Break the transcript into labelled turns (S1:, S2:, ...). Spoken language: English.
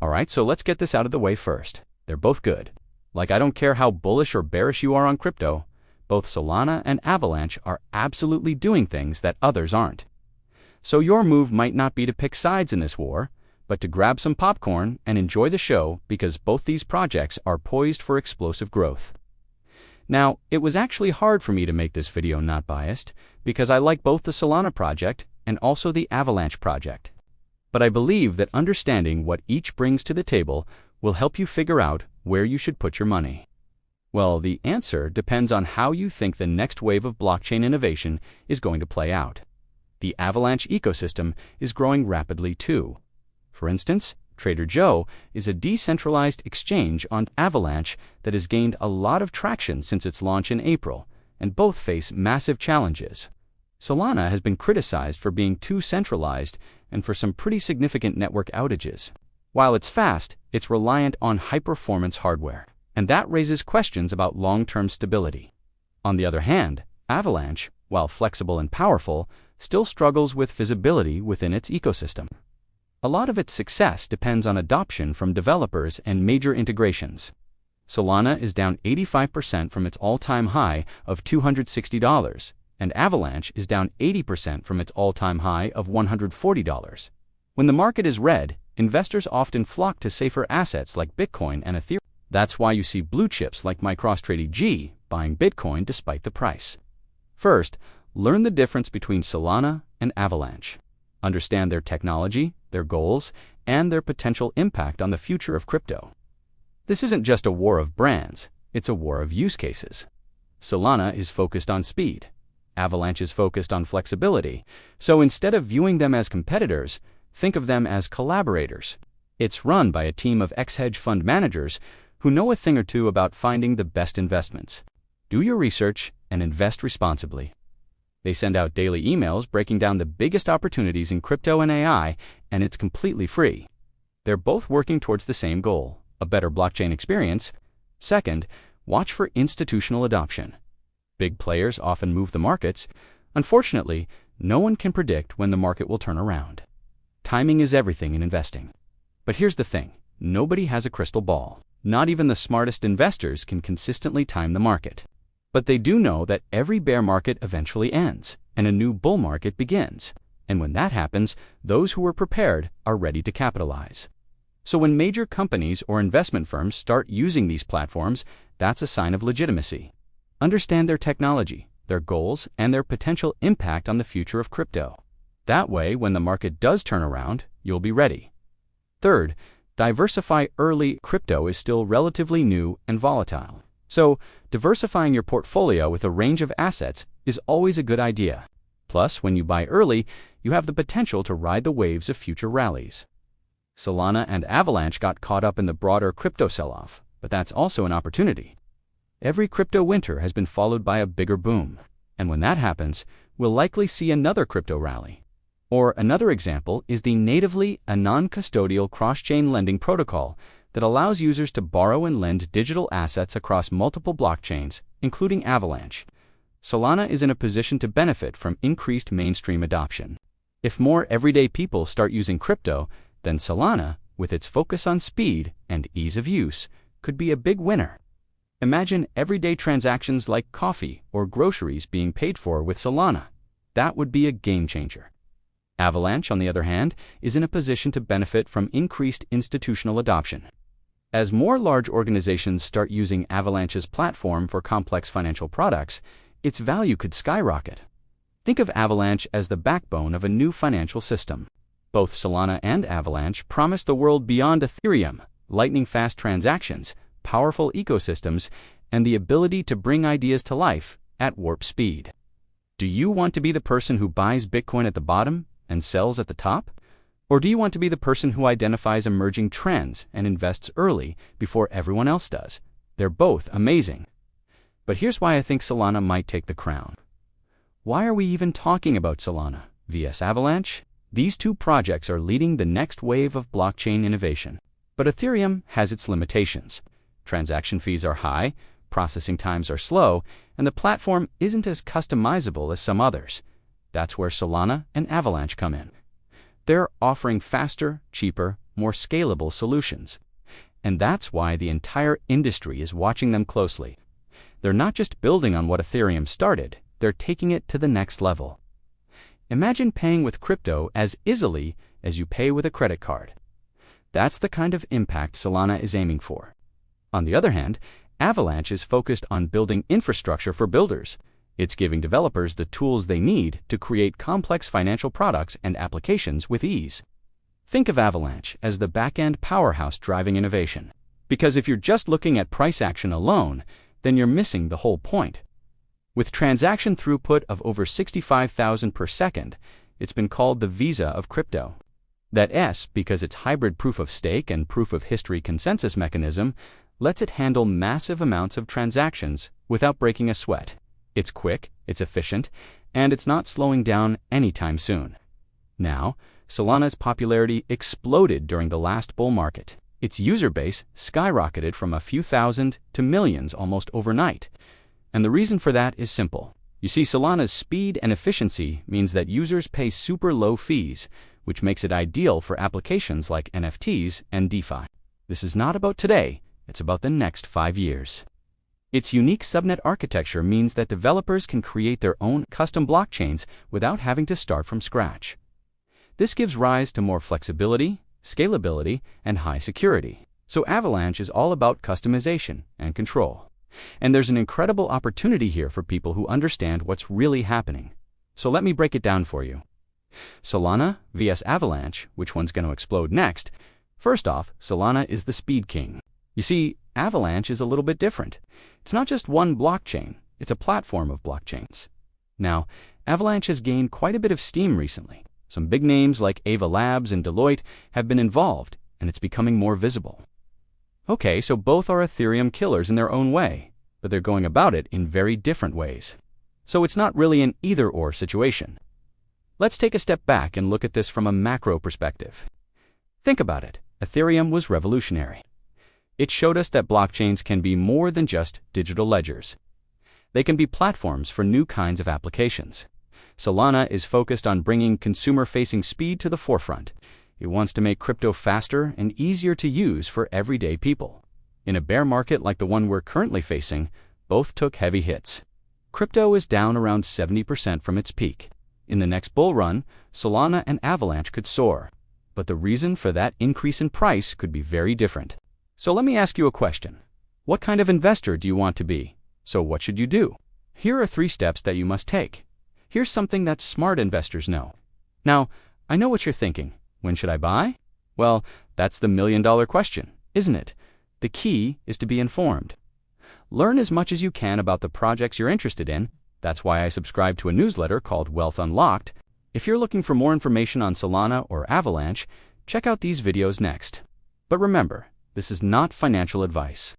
S1: Alright, so let's get this out of the way first. They're both good. Like, I don't care how bullish or bearish you are on crypto, both Solana and Avalanche are absolutely doing things that others aren't. So your move might not be to pick sides in this war, but to grab some popcorn and enjoy the show, because both these projects are poised for explosive growth. Now, it was actually hard for me to make this video not biased, because I like both the Solana project and also the Avalanche project. But I believe that understanding what each brings to the table will help you figure out where you should put your money. Well, the answer depends on how you think the next wave of blockchain innovation is going to play out. The Avalanche ecosystem is growing rapidly too. For instance, Trader Joe is a decentralized exchange on Avalanche that has gained a lot of traction since its launch in April, and both face massive challenges. Solana has been criticized for being too centralized and for some pretty significant network outages. While it's fast, it's reliant on high-performance hardware, and that raises questions about long-term stability. On the other hand, Avalanche, while flexible and powerful, still struggles with visibility within its ecosystem. A lot of its success depends on adoption from developers and major integrations. Solana is down 85% from its all-time high of $260, and Avalanche is down 80% from its all-time high of $140. When the market is red, investors often flock to safer assets like Bitcoin and Ethereum. That's why you see blue chips like MicroStrategy buying Bitcoin despite the price. First, learn the difference between Solana and Avalanche. Understand their technology, their goals, and their potential impact on the future of crypto. This isn't just a war of brands, it's a war of use cases. Solana is focused on speed. Avalanche is focused on flexibility. So instead of viewing them as competitors, think of them as collaborators. It's run by a team of ex-hedge fund managers who know a thing or two about finding the best investments. Do your research and invest responsibly. They send out daily emails breaking down the biggest opportunities in crypto and AI, and it's completely free. They're both working towards the same goal, a better blockchain experience. Second, watch for institutional adoption. Big players often move the markets. Unfortunately, no one can predict when the market will turn around. Timing is everything in investing. But here's the thing, nobody has a crystal ball. Not even the smartest investors can consistently time the market. But they do know that every bear market eventually ends, and a new bull market begins. And when that happens, those who are prepared are ready to capitalize. So when major companies or investment firms start using these platforms, that's a sign of legitimacy. Understand their technology, their goals, and their potential impact on the future of crypto. That way, when the market does turn around, you'll be ready. Third, diversify early. Crypto is still relatively new and volatile. So, diversifying your portfolio with a range of assets is always a good idea. Plus, when you buy early, you have the potential to ride the waves of future rallies. Solana and Avalanche got caught up in the broader crypto sell-off, but that's also an opportunity. Every crypto winter has been followed by a bigger boom, and when that happens, we'll likely see another crypto rally. Or another example is the natively a non-custodial cross-chain lending protocol that allows users to borrow and lend digital assets across multiple blockchains, including Avalanche. Solana is in a position to benefit from increased mainstream adoption. If more everyday people start using crypto, then Solana, with its focus on speed and ease of use, could be a big winner. Imagine everyday transactions like coffee or groceries being paid for with Solana. That would be a game changer. Avalanche, on the other hand, is in a position to benefit from increased institutional adoption. As more large organizations start using Avalanche's platform for complex financial products, its value could skyrocket. Think of Avalanche as the backbone of a new financial system. Both Solana and Avalanche promise the world beyond Ethereum, lightning-fast transactions, powerful ecosystems, and the ability to bring ideas to life at warp speed. Do you want to be the person who buys Bitcoin at the bottom and sells at the top? Or do you want to be the person who identifies emerging trends and invests early before everyone else does? They're both amazing. But here's why I think Solana might take the crown. Why are we even talking about Solana vs Avalanche? These two projects are leading the next wave of blockchain innovation. But Ethereum has its limitations. Transaction fees are high, processing times are slow, and the platform isn't as customizable as some others. That's where Solana and Avalanche come in. They're offering faster, cheaper, more scalable solutions. And that's why the entire industry is watching them closely. They're not just building on what Ethereum started, they're taking it to the next level. Imagine paying with crypto as easily as you pay with a credit card. That's the kind of impact Solana is aiming for. On the other hand, Avalanche is focused on building infrastructure for builders. It's giving developers the tools they need to create complex financial products and applications with ease. Think of Avalanche as the back-end powerhouse driving innovation. Because if you're just looking at price action alone, then you're missing the whole point. With transaction throughput of over 65,000 per second, it's been called the Visa of crypto. That S, because its hybrid proof-of-stake and proof-of-history consensus mechanism, lets it handle massive amounts of transactions without breaking a sweat. It's quick, it's efficient, and it's not slowing down anytime soon. Now, Solana's popularity exploded during the last bull market. Its user base skyrocketed from a few thousand to millions almost overnight. And the reason for that is simple. You see, Solana's speed and efficiency means that users pay super low fees, which makes it ideal for applications like NFTs and DeFi. This is not about today, it's about the next 5 years. Its unique subnet architecture means that developers can create their own custom blockchains without having to start from scratch. This gives rise to more flexibility, scalability, and high security. So Avalanche is all about customization and control. And there's an incredible opportunity here for people who understand what's really happening. So let me break it down for you. Solana vs Avalanche, which one's going to explode next? First off, Solana is the speed king. You see, Avalanche is a little bit different. It's not just one blockchain, it's a platform of blockchains. Now, Avalanche has gained quite a bit of steam recently. Some big names like Avalanche and Deloitte have been involved, and it's becoming more visible. Okay, so both are Ethereum killers in their own way, but they're going about it in very different ways. So it's not really an either-or situation. Let's take a step back and look at this from a macro perspective. Think about it. Ethereum was revolutionary. It showed us that blockchains can be more than just digital ledgers. They can be platforms for new kinds of applications. Solana is focused on bringing consumer-facing speed to the forefront. It wants to make crypto faster and easier to use for everyday people. In a bear market like the one we're currently facing, both took heavy hits. Crypto is down around 70% from its peak. In the next bull run, Solana and Avalanche could soar. But the reason for that increase in price could be very different. So let me ask you a question. What kind of investor do you want to be? So what should you do? Here are 3 steps that you must take. Here's something that smart investors know. Now, I know what you're thinking. When should I buy? Well, that's the million-dollar question, isn't it? The key is to be informed. Learn as much as you can about the projects you're interested in. That's why I subscribe to a newsletter called Wealth Unlocked. If you're looking for more information on Solana or Avalanche, check out these videos next. But remember, this is not financial advice.